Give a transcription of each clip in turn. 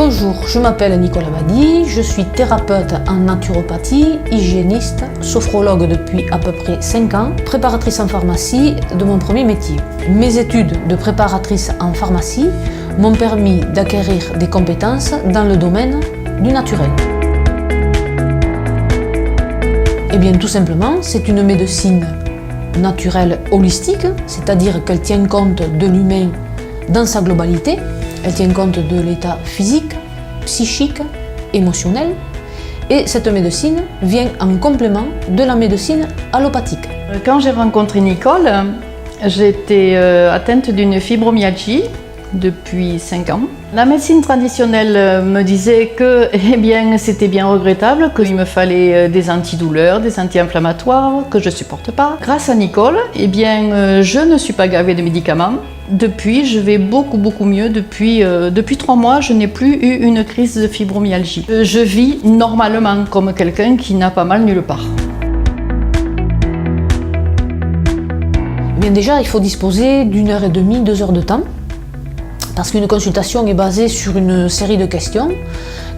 Bonjour, je m'appelle Nicole Abadi, je suis thérapeute en naturopathie, hygiéniste, sophrologue depuis à peu près 5 ans, préparatrice en pharmacie de mon premier métier. Mes études de préparatrice en pharmacie m'ont permis d'acquérir des compétences dans le domaine du naturel. Eh bien tout simplement, c'est une médecine naturelle holistique, c'est-à-dire qu'elle tient compte de l'humain dans sa globalité. Elle tient compte de l'état physique, psychique, émotionnel. Et cette médecine vient en complément de la médecine allopathique. Quand j'ai rencontré Nicole, j'étais atteinte d'une fibromyalgie depuis 5 ans. La médecine traditionnelle me disait que c'était bien regrettable, qu'il me fallait des antidouleurs, des anti-inflammatoires, que je ne supporte pas. Grâce à Nicole, je ne suis pas gavée de médicaments. Depuis, je vais beaucoup mieux. Depuis 3 mois, je n'ai plus eu une crise de fibromyalgie. Je vis normalement comme quelqu'un qui n'a pas mal nulle part. Bien déjà, il faut disposer d'1h30, 2 heures de temps, parce qu'une consultation est basée sur une série de questions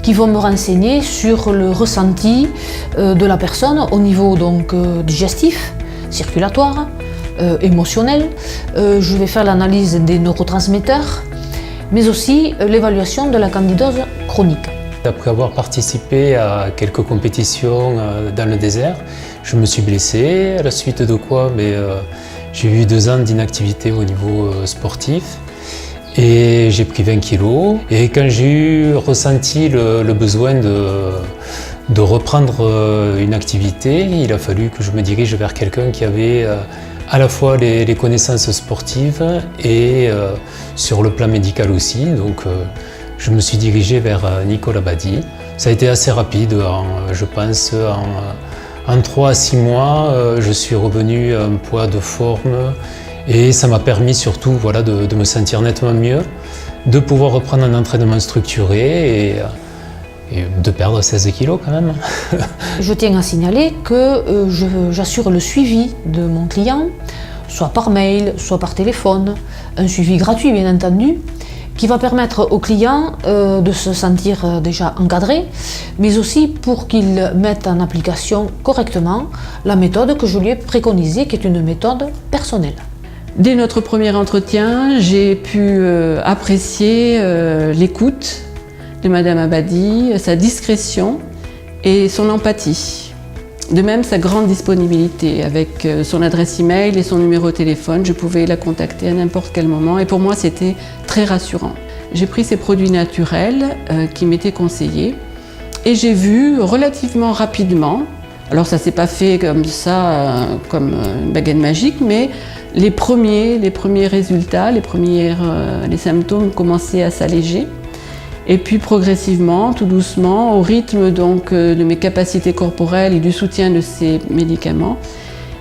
qui vont me renseigner sur le ressenti de la personne au niveau donc digestif, circulatoire, émotionnel. Je vais faire l'analyse des neurotransmetteurs, mais aussi l'évaluation de la candidose chronique. Après avoir participé à quelques compétitions dans le désert, je me suis blessé, à la suite de quoi j'ai eu 2 ans d'inactivité au niveau sportif. Et j'ai pris 20 kilos. Et quand j'ai ressenti le besoin de reprendre une activité, il a fallu que je me dirige vers quelqu'un qui avait à la fois les connaissances sportives et sur le plan médical aussi. Donc je me suis dirigé vers Nicole Abadi. Ça a été assez rapide, je pense en 3 à 6 mois, je suis revenu à un poids de forme. Et ça m'a permis surtout de me sentir nettement mieux, de pouvoir reprendre un entraînement structuré et de perdre 16 kilos quand même. Je tiens à signaler que j'assure le suivi de mon client, soit par mail, soit par téléphone, un suivi gratuit bien entendu, qui va permettre au client de se sentir déjà encadré, mais aussi pour qu'il mette en application correctement la méthode que je lui ai préconisée, qui est une méthode personnelle. Dès notre premier entretien, j'ai pu apprécier l'écoute de Madame Abadi, sa discrétion et son empathie. De même, sa grande disponibilité. Avec son adresse email et son numéro de téléphone, je pouvais la contacter à n'importe quel moment et pour moi, c'était très rassurant. J'ai pris ces produits naturels qui m'étaient conseillés et j'ai vu relativement rapidement, alors ça ne s'est pas fait comme ça, comme une baguette magique, mais les premiers résultats, les symptômes commençaient à s'alléger. Et puis progressivement, tout doucement, au rythme donc de mes capacités corporelles et du soutien de ces médicaments,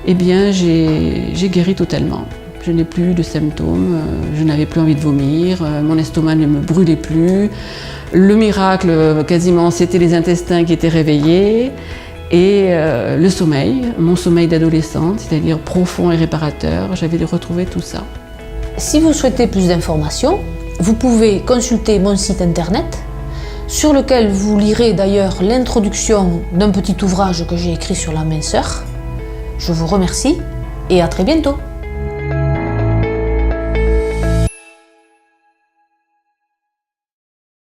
j'ai guéri totalement. Je n'ai plus de symptômes, je n'avais plus envie de vomir, mon estomac ne me brûlait plus. Le miracle, quasiment, c'était les intestins qui étaient réveillés. Et le sommeil, mon sommeil d'adolescente, c'est-à-dire profond et réparateur, j'avais retrouvé tout ça. Si vous souhaitez plus d'informations, vous pouvez consulter mon site internet, sur lequel vous lirez d'ailleurs l'introduction d'un petit ouvrage que j'ai écrit sur la minceur. Je vous remercie et à très bientôt.